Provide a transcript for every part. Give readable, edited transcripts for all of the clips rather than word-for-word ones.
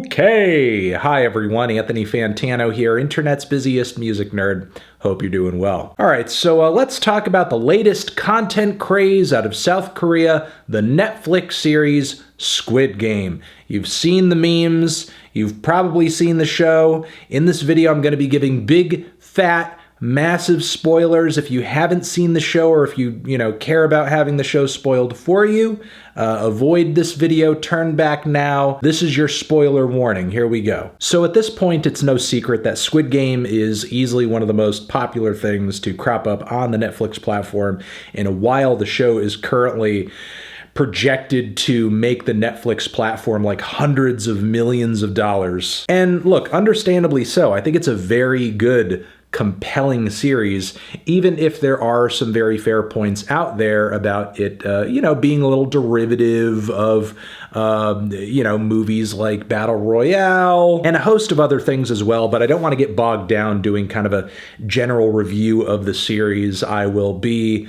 Okay, hi everyone, Anthony Fantano here, internet's busiest music nerd. Hope you're doing well. All right, so let's talk about the latest content craze out of South Korea, the Netflix series Squid Game. You've seen the memes, you've probably seen the show. In this video, I'm going to be giving big, fat, massive spoilers. If you haven't seen the show, or if you care about having the show spoiled for you, avoid this video, turn back now. This is your spoiler warning. Here we go. So at this point, it's no secret that Squid Game is easily one of the most popular things to crop up on the Netflix platform in a while. The show is currently projected to make the Netflix platform like hundreds of millions of dollars. And look, understandably so. I think it's a very good, compelling series, even if there are some very fair points out there about it, being a little derivative of, movies like Battle Royale and a host of other things as well. But I don't want to get bogged down doing kind of a general review of the series. I will be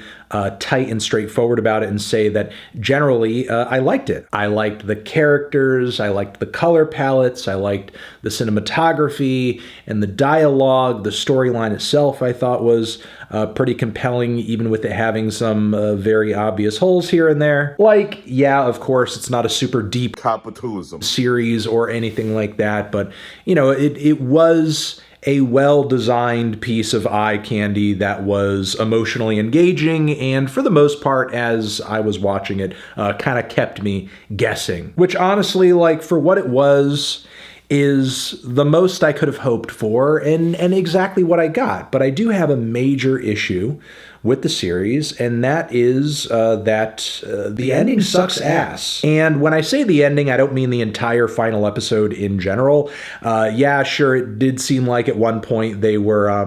tight and straightforward about it and say that generally I liked it. I liked the characters, I liked the color palettes, I liked the cinematography and the dialogue. The storyline itself I thought was pretty compelling, even with it having some very obvious holes here and there. Like, yeah, of course, it's not a super deep capitalism series or anything like that, but it was a well-designed piece of eye candy that was emotionally engaging, and for the most part, as I was watching it, kind of kept me guessing. Which honestly, for what it was, is the most I could have hoped for, and exactly what I got. But I do have a major issue with the series, and that is that the ending sucks ass. And when I say the ending, I don't mean the entire final episode in general. Yeah, sure, it did seem like at one point they were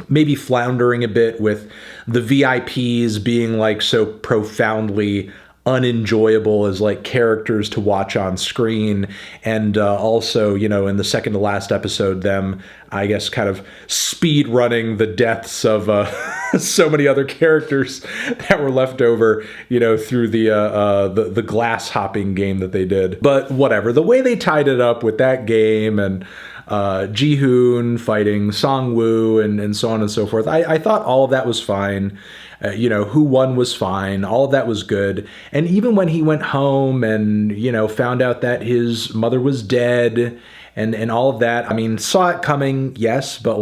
maybe floundering a bit with the VIPs being so profoundly unenjoyable as characters to watch on screen, and also in the second to last episode, them I guess kind of speed running the deaths of so many other characters that were left over through the glass hopping game that they did. But whatever, the way they tied it up with that game and Gi-hun fighting Song-woo and so on and so forth, I thought all of that was fine. Who won was fine. All of that was good. And even when he went home and, found out that his mother was dead and all of that, I mean, saw it coming, yes, but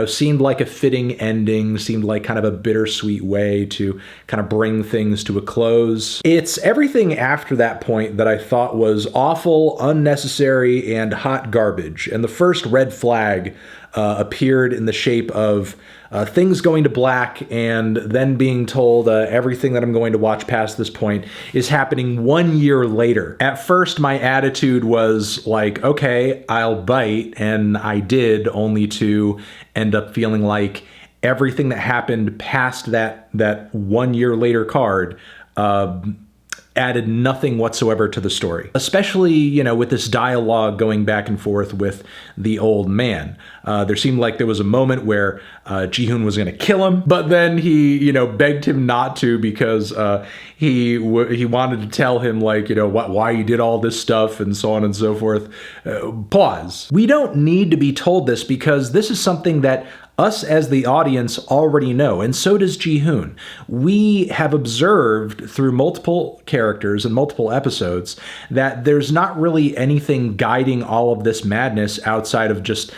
seemed like a fitting ending, seemed like kind of a bittersweet way to kind of bring things to a close. It's everything after that point that I thought was awful, unnecessary, and hot garbage. And the first red flag appeared in the shape of things going to black and then being told everything that I'm going to watch past this point is happening 1 year later. At first, my attitude was okay, I'll bite, and I did, only to end up feeling like everything that happened past that 1 year later card added nothing whatsoever to the story. Especially, with this dialogue going back and forth with the old man. There seemed like there was a moment where Gi-hun was going to kill him, but then he, begged him not to because he wanted to tell him why he did all this stuff and so on and so forth. Pause. We don't need to be told this because this is something that us as the audience already know, and so does Gi-hun. We have observed through multiple characters and multiple episodes that there's not really anything guiding all of this madness outside of just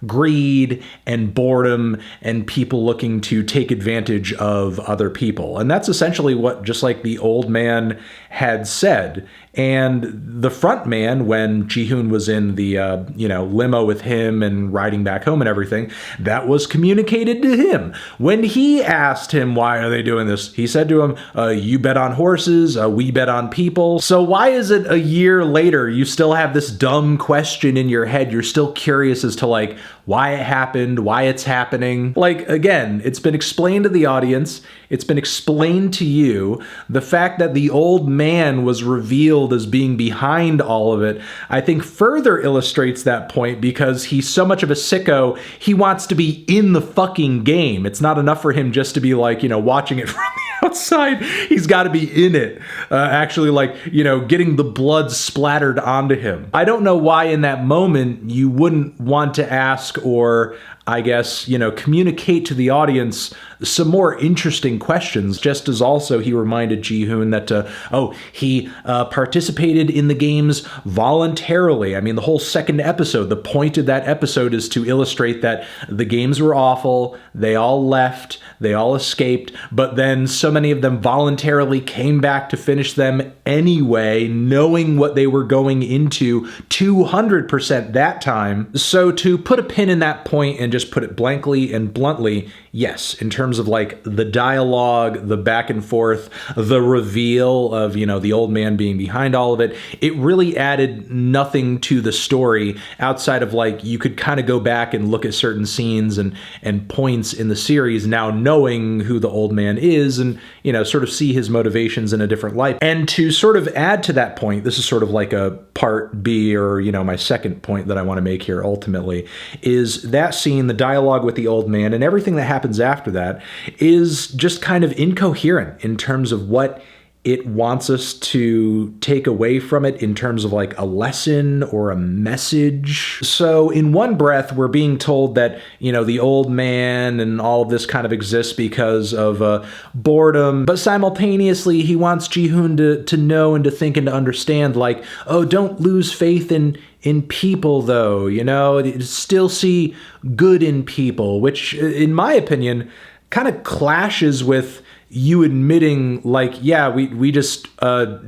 greed and boredom and people looking to take advantage of other people. And that's essentially what just the old man had said. And the front man, when Gi-hun was in the, limo with him and riding back home and everything, that was communicated to him. When he asked him, why are they doing this? He said to him, you bet on horses, we bet on people. So why is it a year later you still have this dumb question in your head? You're still curious as to why it happened, why it's happening. Again, it's been explained to the audience. It's been explained to you. The fact that the old man was revealed as being behind all of it, I think further illustrates that point because he's so much of a sicko, he wants to be in the fucking game. It's not enough for him just to be watching it from the outside. He's got to be in it, actually, like, you know, getting the blood splattered onto him. I don't know why in that moment you wouldn't want to ask, or I guess, you know, communicate to the audience some more interesting questions, just as also he reminded Ji-hun that, he participated in the games voluntarily. I mean, the whole second episode, the point of that episode is to illustrate that the games were awful, they all left, they all escaped, but then so many of them voluntarily came back to finish them anyway, knowing what they were going into 200% that time. So to put a pin in that point and just put it blankly and bluntly, yes, in terms of like the dialogue, the back and forth, the reveal of, you know, the old man being behind all of it, it really added nothing to the story outside of like, you could kind of go back and look at certain scenes and points in the series now knowing who the old man is and, you know, sort of see his motivations in a different light. And to sort of add to that point, this is sort of like a part B, or, you know, my second point that I want to make here ultimately, is that scene, the dialogue with the old man and everything that happens after that is just kind of incoherent in terms of what it wants us to take away from it in terms of like a lesson or a message. So in one breath, we're being told that, you know, the old man and all of this kind of exists because of boredom, but simultaneously he wants Ji-hun to know and to think and to understand, like, oh, don't lose faith in people, though, you know, still see good in people, which in my opinion kind of clashes with you admitting, like, yeah, we just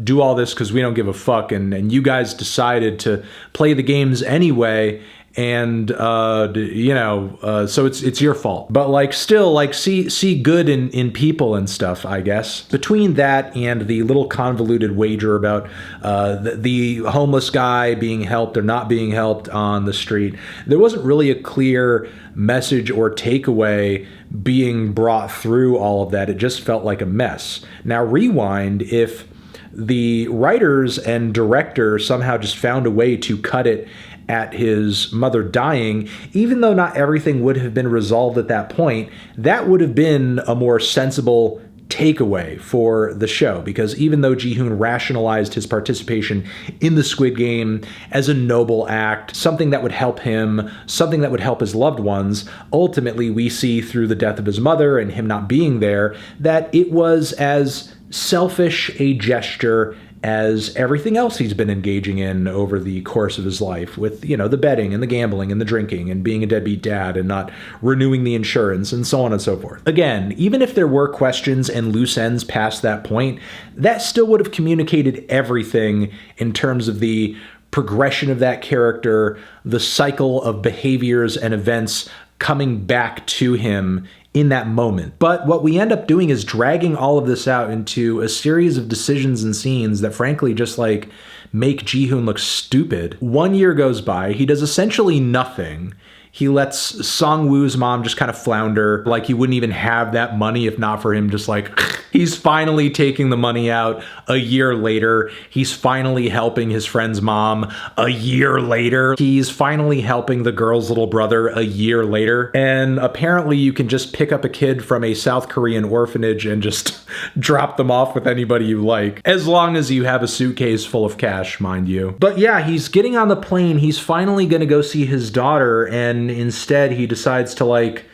do all this because we don't give a fuck, and you guys decided to play the games anyway, and you know, so it's your fault. But like, still, like, see good in people and stuff, I guess. Between that and the little convoluted wager about the homeless guy being helped or not being helped on the street, there wasn't really a clear message or takeaway being brought through all of that. It just felt like a mess. Now rewind, if the writers and director somehow just found a way to cut it at his mother dying, even though not everything would have been resolved at that point, that would have been a more sensible takeaway for the show, because even though Ji-hun rationalized his participation in the Squid Game as a noble act, something that would help him, something that would help his loved ones, ultimately we see through the death of his mother and him not being there that it was as selfish a gesture as everything else he's been engaging in over the course of his life, with, you know, the betting and the gambling and the drinking and being a deadbeat dad and not renewing the insurance and so on and so forth. Again, even if there were questions and loose ends past that point, that still would have communicated everything in terms of the progression of that character, the cycle of behaviors and events coming back to him in that moment. But what we end up doing is dragging all of this out into a series of decisions and scenes that frankly just like make Ji-hun look stupid. 1 year goes by, he does essentially nothing. He lets Song-woo's mom just kind of flounder, like he wouldn't even have that money if not for him just like, he's finally taking the money out a year later. He's finally helping his friend's mom a year later. He's finally helping the girl's little brother a year later. And apparently you can just pick up a kid from a South Korean orphanage and just drop them off with anybody you like, as long as you have a suitcase full of cash, mind you. But yeah, he's getting on the plane. He's finally gonna go see his daughter, and instead he decides to like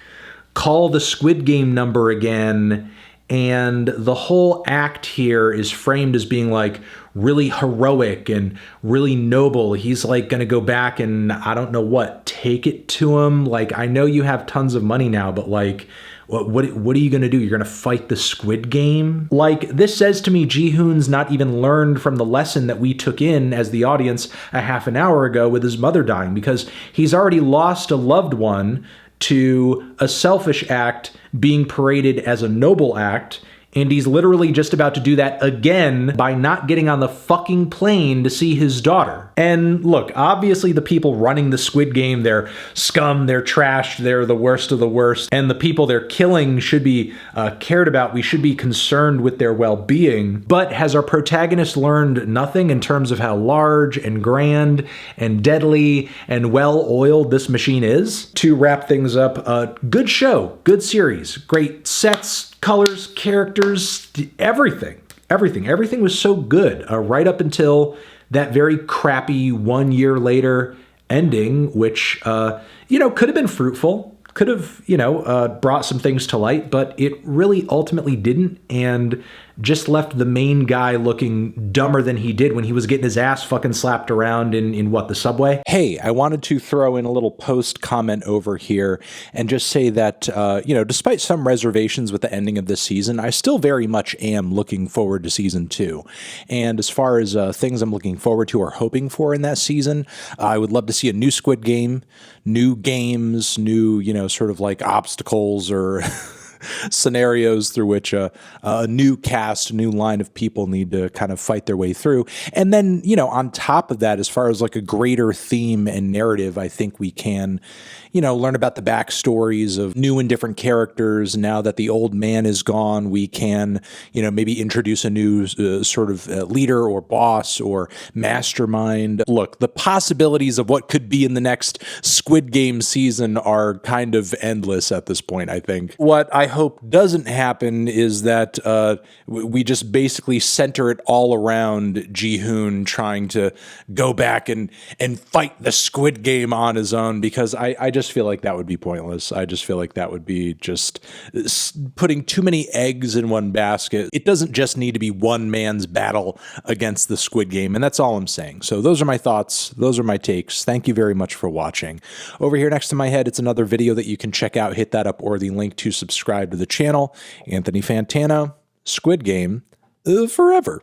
call the Squid Game number again, and the whole act here is framed as being like really heroic and really noble. He's like gonna go back and I don't know what, take it to him. Like, I know you have tons of money now, but like, what are you going to do? You're going to fight the Squid Game? Like, this says to me Ji-hun's not even learned from the lesson that we took in as the audience a half an hour ago with his mother dying, because he's already lost a loved one to a selfish act being paraded as a noble act, and he's literally just about to do that again by not getting on the fucking plane to see his daughter. And look, obviously the people running the Squid Game, they're scum, they're trash, they're the worst of the worst, and the people they're killing should be cared about. We should be concerned with their well-being. But has our protagonist learned nothing in terms of how large and grand and deadly and well-oiled this machine is? To wrap things up, good show, good series, great sets, colors, characters, everything. Everything was so good right up until that very crappy 1 year later ending, which, could have been fruitful, could have, brought some things to light, but it really ultimately didn't, and just left the main guy looking dumber than he did when he was getting his ass fucking slapped around in the subway. Hey, I wanted to throw in a little post comment over here and just say that, despite some reservations with the ending of this season, I still very much am looking forward to season 2. And as far as things I'm looking forward to or hoping for in that season, I would love to see a new Squid Game, new games, new, sort of like obstacles or scenarios through which a new cast, a new line of people need to kind of fight their way through. And then, on top of that, as far as like a greater theme and narrative, I think we can, learn about the backstories of new and different characters. Now that the old man is gone, we can, maybe introduce a new sort of leader or boss or mastermind. Look, the possibilities of what could be in the next Squid Game season are kind of endless at this point, I think. What I hope doesn't happen is that we just basically center it all around Ji-hun trying to go back and fight the Squid Game on his own, because I just feel like that would be pointless. I just feel like that would be just putting too many eggs in one basket. It doesn't just need to be one man's battle against the Squid Game, and that's all I'm saying. So those are my thoughts. Those are my takes. Thank you very much for watching. Over here next to my head, it's another video that you can check out. Hit that up or the link to subscribe to the channel. Anthony Fantano, Squid Game, forever.